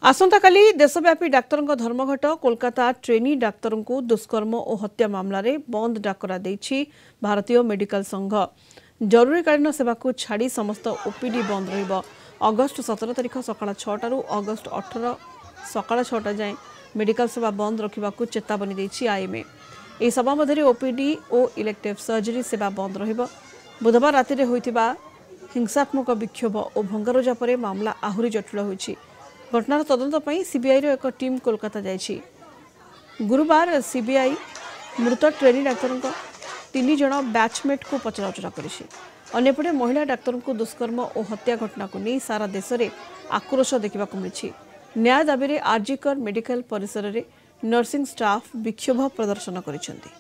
आसंता काली देशव्यापी डाक्तरंक धर्मघट कोलकाता ट्रेनी डाक्तरंकु दुष्कर्म और हत्या मामला रे बंद डाकरा देछि भारतीय मेडिकल संघ। जरूरीकालीन सेवा को छाड़ी समस्त ओपीडी बंद रहिबो। अगस्त 17 तारिख सकाळ 6 रु अगस्त 18 सकाळ 6 जाए मेडिकल सेवा बंद रखिबाकू चेतावनी देछि आईएमए। एही सभा मध्यरे ओपीडी और इलेक्टिव सर्जरी सेवा बंद रहिबो। बुधवार राति रे होइतिबा हिंसात्मक विक्षोभ और भंगारुजा परे मामला आहुरी जटिल होइछि। घटनार तदंत पर सीबीआई रो एक टीम कोलकाता जाइछि। गुरुवार सीबीआई मृत ट्रेनी डाक्तर 3 जन बैचमेट को पचराउचरा करिछि। अन्यपटे महिला डाक्तर को दुष्कर्म और हत्या घटना को नहीं सारा देश में आक्रोश देखा मिली। न्याय दाबी रे आरजीकर मेडिकल परिसर रे नर्सिंग स्टाफ विक्षोभ प्रदर्शन करिसेंति।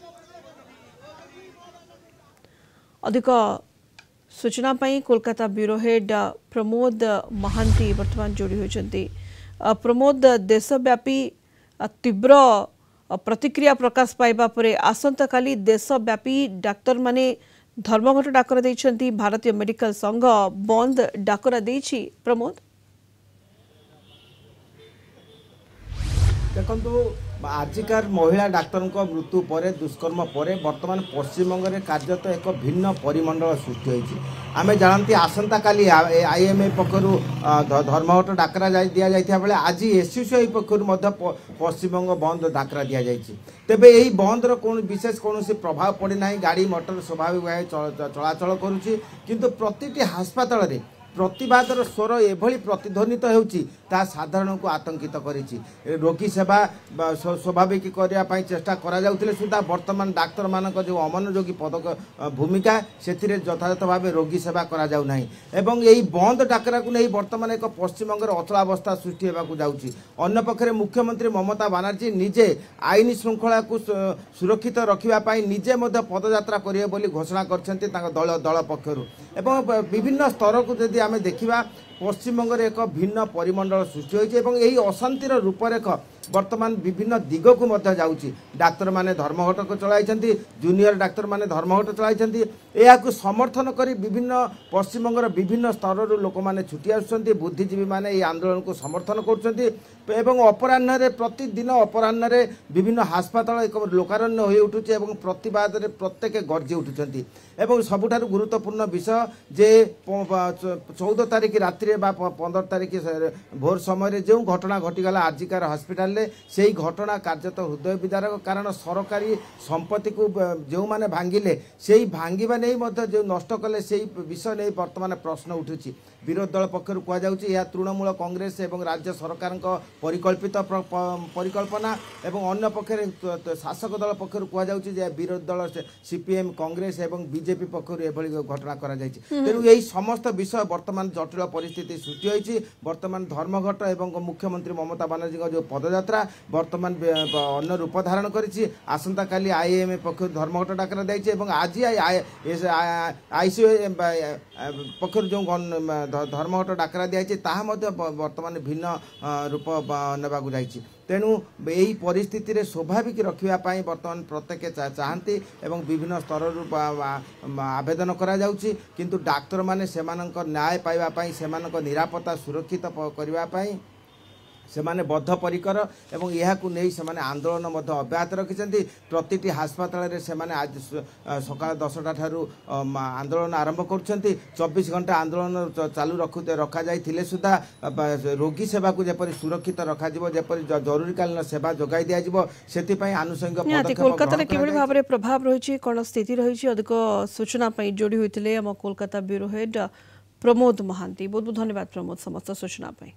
अधिक सूचना पाई कोलकाता ब्यूरो हेड प्रमोद महांती वर्तमान जोड़ी होती। प्रमोद, देशव्यापी तीव्र प्रतिक्रिया प्रकाश पाइबा परे आसंता काली देशव्यापी डाक्तर माने धर्मघट डाकरा देइछंती। भारतीय मेडिकल संघ बंद डाकरा देइछि। प्रमोद, देखो आजिकार महिला डाक्तर मृत्यु पर दुष्कर्म पर बर्तमान पश्चिमबंग में कार्यरत एक भिन्न परिमंडल सृष्टि होती। आम जानती आसंता काली आईएमए पक्षर धर्मघट डाकरा दि जाता बेले आज एसयूसीआई पक्षर पश्चिमबंग बंद डाकरा दि जाइए। तेबे यही बंदर कौन विशेष कौन प्रभाव पड़ना गाड़ी मोटर स्वाभाविक भाव चलाचल करुच्ची, किंतु प्रति हास्पाताल प्रतिवादर स्वर एभली प्रतिध्वनित होउची ता साधारण को आतंकित करिछि। रोगी सेवा स्वाभाविक करने चेष्टा करा जाउथिले सुधा वर्तमान डाक्तर मानक जो अमनोयोगी पदक भूमिका से यथायथ भाव रोगी सेवा करा जाउ नाही एवं यही बंद डाकरा को नहीं वर्तमान एक पश्चिमबंगर अचलावस्था सृष्टि होगाकू जाउची। अन्य पक्षरे मुख्यमंत्री ममता बानार्जी निजे आईन श्रृंखला को सुरक्षित रखिबा पाई निजे मध्य पदयात्रा करिवे बोली घोषणा करछन्ते दल पक्षरु एवं विभिन्न स्तर को यदि आमे देखिबा पश्चिमबंग में एक भिन्न परिमंडल सृष्टि होती। यही अशांतिर रूपरेख वर्तमान विभिन्न दिग को जाऊँगी। डाक्तर माने धर्मघट को चलाई, जूनियर डाक्तर माने धर्मघट चलाई, या समर्थन कर विभिन्न पश्चिमबंगर विभिन्न स्तर लोक मैंने छुटी आसुँच। बुद्धिजीवी माने ये आंदोलन को समर्थन कर अपराह्न प्रतिदिन अपराह्न विभिन्न हास्पाताल एक लोकारण्य हो उठुचे और प्रतिवाद में प्रत्येक गर्जी उठुंट। सबुठारु गुरुत्वपूर्ण विषय जे 14 तारिख राति 15 तारिख भोर समय जो घटना घटीगला आरजीकर हस्पिटाल से ही घटना कार्यत हृदय विदारक। कारण सरकारी संपत्ति को जो मैंने भांगिले से भांगा नहीं जो नष्ट कले से विषय नहीं बर्तमान प्रश्न उठुची। विरोधी दल पक्षर कहुच्छे तृणमूल कांग्रेस एवं राज्य सरकार परिकल्पित परिकल्पना एवं अन्य पक्षर शासक दल पक्षर कहुच्छे विरोधी दल सीपीएम कांग्रेस एवं बीजेपी पक्षर एभली घटना करा जायछि। तेणु यही समस्त विषय वर्तमान जटिल परिस्थिति सृष्टि होती। वर्तमान धर्मघट एवं मुख्यमंत्री ममता बानार्जी जो पदयात्रा वर्तमान अन्य रूप धारण करिछि। आसंता काली आईएमए पक्षर धर्मघट डाकरा दैछि एवं आज आईसीयू पक्षर जो धर्मघट डाकरा दिखाई ताहा मध्य वर्तमान भिन्न रूप नेबाकू जाइछि। तेणु यही परिस्थिति रे स्वाभाविक रखापी बर्तमान प्रत्येक चाहती एवं विभिन्न स्तर आवेदन करा जाउछि। किंतु डाक्तर माने सेमानक न्याय पाइबा सेमानक निरापत्ता सुरक्षित करने सेमाने बद्धपरिकर एवं यह नहीं सेमाने आंदोलन अब्याहत रखिछन्ति। प्रति हास्पाताल रे सेमाने आज सकाळ 10टा ठारू आंदोलन आरंभ करुछन्ति। 24 घंटा आंदोलन चालू रखा जाइथिले सुधा रोगी सेवा को जेपरि सुरक्षित रखा जिवो जेपरि जरूरीकालीन सेवा जोगाई दिया जिवो सेति पई आनुषंगिक पदक्षेप कोलकाता रे केवल भाव रे प्रभाव रहिछि कोन स्थिति रहिछि अधिक सूचना पई जोडी होइतिले हम कोलकाता ब्यूरो हेड प्रमोद महांती। बहुत बहुत धन्यवाद प्रमोद समस्त सूचना पई।